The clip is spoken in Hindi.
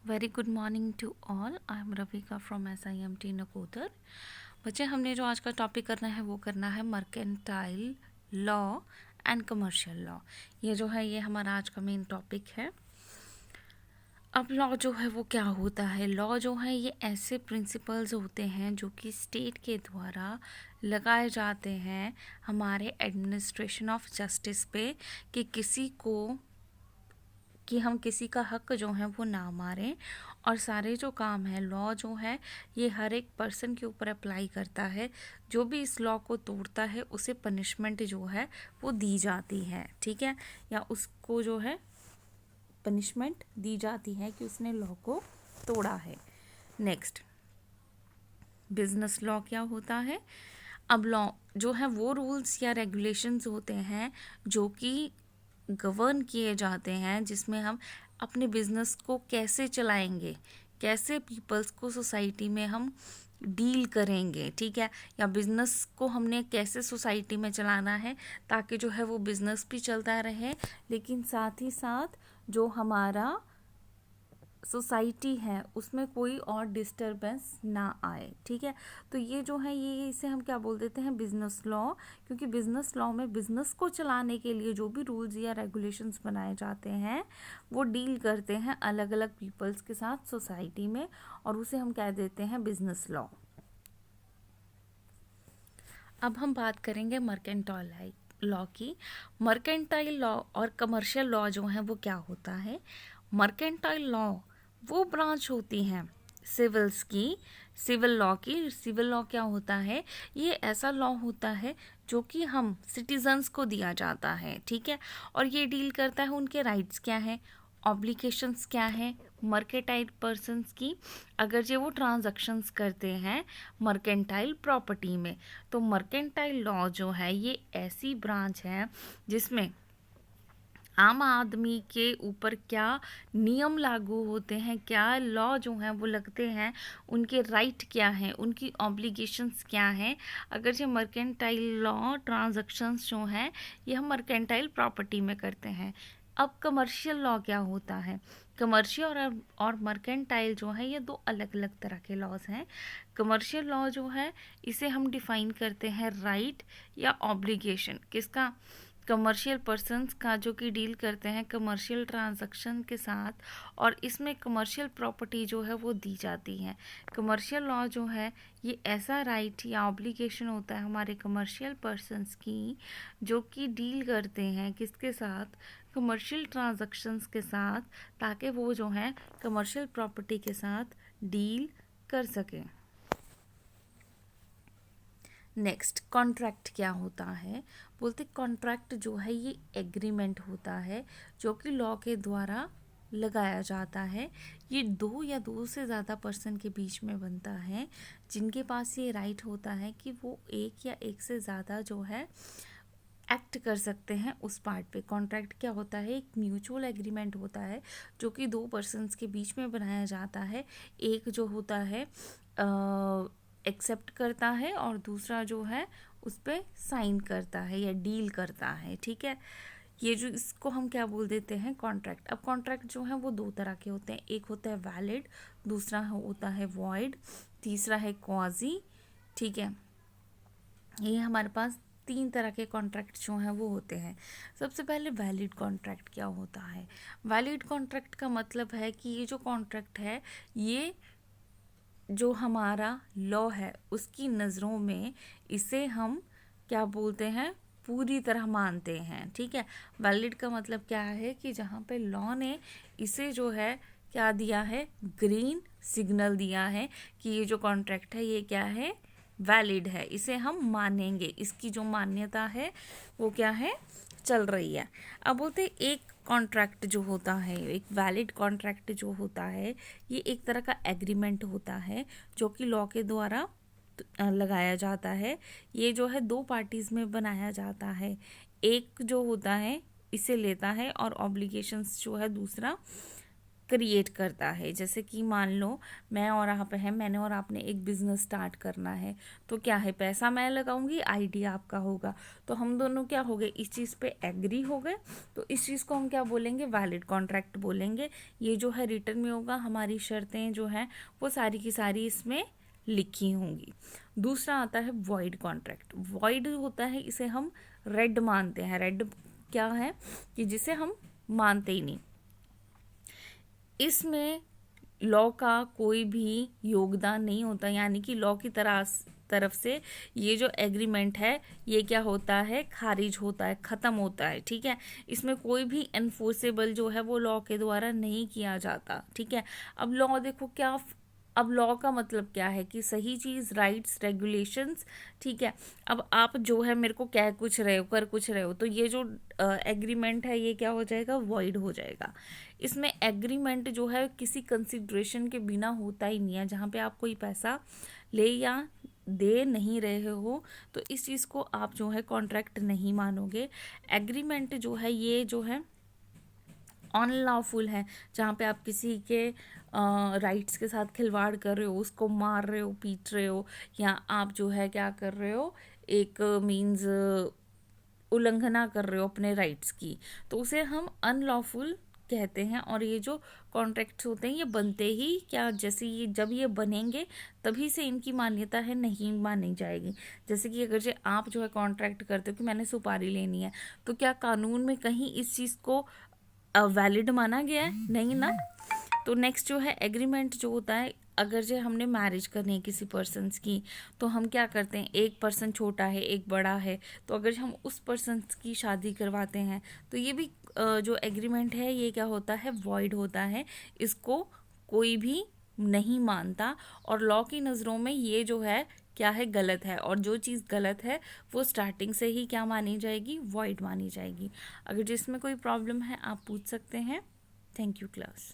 Very good morning to all. I am Ravika from SIMT Nakodar. बच्चे, हमने जो आज का टॉपिक करना है mercantile law and commercial law. ये जो है ये हमारा आज का मेन टॉपिक है। अब लॉ जो है वो क्या होता है? लॉ जो है ये ऐसे प्रिंसिपल्स होते हैं जो कि स्टेट के द्वारा लगाए जाते हैं हमारे एडमिनिस्ट्रेशन ऑफ जस्टिस पे, कि हम किसी का हक जो है वो ना मारें। और सारे जो काम है, लॉ जो है ये हर एक पर्सन के ऊपर अप्लाई करता है। जो भी इस लॉ को तोड़ता है उसे पनिशमेंट जो है वो दी जाती है, ठीक है, या उसको जो है पनिशमेंट दी जाती है कि उसने लॉ को तोड़ा है। नेक्स्ट, बिजनेस लॉ क्या होता है? अब लॉ जो है वो रूल्स या रेगुलेशंस होते हैं जो कि गवर्न किए जाते हैं, जिसमें हम अपने बिजनेस को कैसे चलाएंगे, कैसे पीपल्स को सोसाइटी में हम डील करेंगे, ठीक है, या बिजनेस को हमने कैसे सोसाइटी में चलाना है ताकि जो है वो बिजनेस भी चलता रहे, लेकिन साथ ही साथ जो हमारा सोसाइटी है उसमें कोई और डिस्टरबेंस ना आए, ठीक है। तो ये जो है ये इसे हम क्या बोल देते हैं? Business law. क्योंकि बिजनेस लॉ में बिजनेस को चलाने के लिए जो भी रूल्स या रेगुलेशंस बनाए जाते हैं वो डील करते हैं अलग अलग पीपल्स के साथ सोसाइटी में, और उसे हम कह देते हैं बिजनेस लॉ। अब हम बात करेंगे मर्केंटाइल लॉ की। मर्केंटाइल लॉ और कमर्शियल लॉ जो है वो क्या होता है? मर्केंटाइल लॉ वो ब्रांच होती हैं सिविल्स की, सिविल लॉ की। सिविल लॉ क्या होता है? ये ऐसा लॉ होता है जो कि हम सिटीजन्स को दिया जाता है, ठीक है, और ये डील करता है उनके राइट्स क्या हैं, ऑब्लिगेशंस क्या हैं मर्केंटाइल पर्सन्स की, अगर जो वो ट्रांजैक्शंस करते हैं मर्केंटाइल प्रॉपर्टी में। तो मर्केंटाइल लॉ जो है ये ऐसी ब्रांच है जिसमें आम आदमी के ऊपर क्या नियम लागू होते हैं, क्या लॉ जो हैं वो लगते हैं, उनके राइट क्या हैं, उनकी ऑब्लिगेशंस क्या हैं, अगर ये मर्केंटाइल लॉ ट्रांजैक्शंस जो हैं ये हम मर्केंटाइल प्रॉपर्टी में करते हैं। अब कमर्शियल लॉ क्या होता है? कमर्शियल और मर्केंटाइल जो है ये दो अलग अलग तरह के लॉज हैं। कमर्शियल लॉ जो है इसे हम डिफाइन करते हैं राइट या ऑब्लिगेशन किसका? कमर्शियल पर्सन्स का, जो कि डील करते हैं कमर्शियल ट्रांजैक्शन के साथ, और इसमें कमर्शियल प्रॉपर्टी जो है वो दी जाती है। कमर्शियल लॉ जो है ये ऐसा राइट या ऑब्लिगेशन होता है हमारे कमर्शियल पर्सन्स की, जो कि डील करते हैं किसके साथ? कमर्शियल ट्रांजैक्शंस के साथ, ताकि वो जो है कमर्शियल प्रॉपर्टी के साथ डील कर सकें। नेक्स्ट, कॉन्ट्रैक्ट क्या होता है? बोलते कॉन्ट्रैक्ट जो है ये एग्रीमेंट होता है जो कि लॉ के द्वारा लगाया जाता है। ये दो या दो से ज़्यादा पर्सन के बीच में बनता है जिनके पास ये राइट होता है कि वो एक या एक से ज़्यादा जो है एक्ट कर सकते हैं उस पार्ट पे। कॉन्ट्रैक्ट क्या होता है? एक म्यूचुअल एग्रीमेंट होता है जो कि दो पर्सन्स के बीच में बनाया जाता है। एक जो होता है एक्सेप्ट करता है और दूसरा जो है उस पर साइन करता है या डील करता है, ठीक है। ये जो इसको हम क्या बोल देते हैं? कॉन्ट्रैक्ट। अब कॉन्ट्रैक्ट जो है वो दो तरह के होते हैं, एक होता है वैलिड, दूसरा होता है वॉइड, तीसरा है क्वाजी, ठीक है। ये हमारे पास तीन तरह के कॉन्ट्रैक्ट जो हैं वो होते हैं। सबसे पहले वैलिड कॉन्ट्रैक्ट क्या होता है? वैलिड कॉन्ट्रैक्ट का मतलब है कि ये जो कॉन्ट्रैक्ट है ये जो हमारा लॉ है उसकी नज़रों में इसे हम क्या बोलते हैं? पूरी तरह मानते हैं, ठीक है। वैलिड का मतलब क्या है कि जहाँ पे लॉ ने इसे जो है क्या दिया है? ग्रीन सिग्नल दिया है कि ये जो कॉन्ट्रैक्ट है ये क्या है? वैलिड है, इसे हम मानेंगे, इसकी जो मान्यता है वो क्या है? चल रही है। अब बोलते एक कॉन्ट्रैक्ट जो होता है, एक वैलिड कॉन्ट्रैक्ट जो होता है ये एक तरह का एग्रीमेंट होता है जो कि लॉ के द्वारा लगाया जाता है। ये जो है दो पार्टीज़ में बनाया जाता है। एक जो होता है इसे लेता है और ऑब्लिगेशंस जो है दूसरा क्रिएट करता है। जैसे कि मान लो मैं और आप हैं, मैंने और आपने एक बिजनेस स्टार्ट करना है, तो क्या है, पैसा मैं लगाऊंगी, आइडिया आपका होगा, तो हम दोनों क्या हो गए, इस चीज़ पे एग्री हो गए, तो इस चीज़ को हम क्या बोलेंगे, वैलिड कॉन्ट्रैक्ट बोलेंगे। ये जो है रिटर्न में होगा, हमारी शर्तें जो हैं वो सारी की सारी इसमें लिखी होंगी। दूसरा आता है वॉइड कॉन्ट्रैक्ट। वॉइड होता है, इसे हम रेड मानते हैं। रेड क्या है कि जिसे हम मानते ही नहीं, इसमें लॉ का कोई भी योगदान नहीं होता, यानी कि लॉ की तरफ से ये जो एग्रीमेंट है ये क्या होता है, खारिज होता है, ख़त्म होता है। ठीक है, इसमें कोई भी एनफोर्सेबल जो है वो लॉ के द्वारा नहीं किया जाता। ठीक है, अब लॉ देखो क्या, अब लॉ का मतलब क्या है कि सही चीज़, राइट्स, रेगुलेशंस। ठीक है, अब आप जो है मेरे को कह कुछ रहे हो, कर कुछ रहे हो, तो ये जो एग्रीमेंट है ये क्या हो जाएगा, वॉइड हो जाएगा। इसमें एग्रीमेंट जो है किसी कंसिडरेशन के बिना होता ही नहीं है। जहाँ पे आप कोई पैसा ले या दे नहीं रहे हो तो इस चीज़ को आप जो है कॉन्ट्रैक्ट नहीं मानोगे। एग्रीमेंट जो है ये जो है अनलॉफुल है, जहाँ पे आप किसी के राइट्स के साथ खिलवाड़ कर रहे हो, उसको मार रहे हो, पीट रहे हो, या आप जो है क्या कर रहे हो, एक मीन्स उल्लंघना कर रहे हो अपने राइट्स की, तो उसे हम अनलॉफुल कहते हैं। और ये जो कॉन्ट्रैक्ट्स होते हैं ये बनते ही क्या, जैसे ये जब ये बनेंगे तभी से इनकी मान्यता है, नहीं मानी जाएगी। जैसे कि अगर जो आप जो है कॉन्ट्रैक्ट करते हो कि मैंने सुपारी लेनी है, तो क्या कानून में कहीं इस चीज़ को वैलिड माना गया है, नहीं ना। तो नेक्स्ट जो है एग्रीमेंट जो होता है, अगर जो हमने मैरिज करनी है किसी पर्सन्स की, तो हम क्या करते हैं, एक पर्सन छोटा है एक बड़ा है, तो अगर हम उस पर्सन की शादी करवाते हैं तो ये भी जो एग्रीमेंट है ये क्या होता है, वॉइड होता है। इसको कोई भी नहीं मानता, और लॉ की नज़रों में ये जो है क्या है, गलत है, और जो चीज़ गलत है वो स्टार्टिंग से ही क्या मानी जाएगी, वॉइड मानी जाएगी। अगर जिसमें कोई प्रॉब्लम है आप पूछ सकते हैं। Thank you class.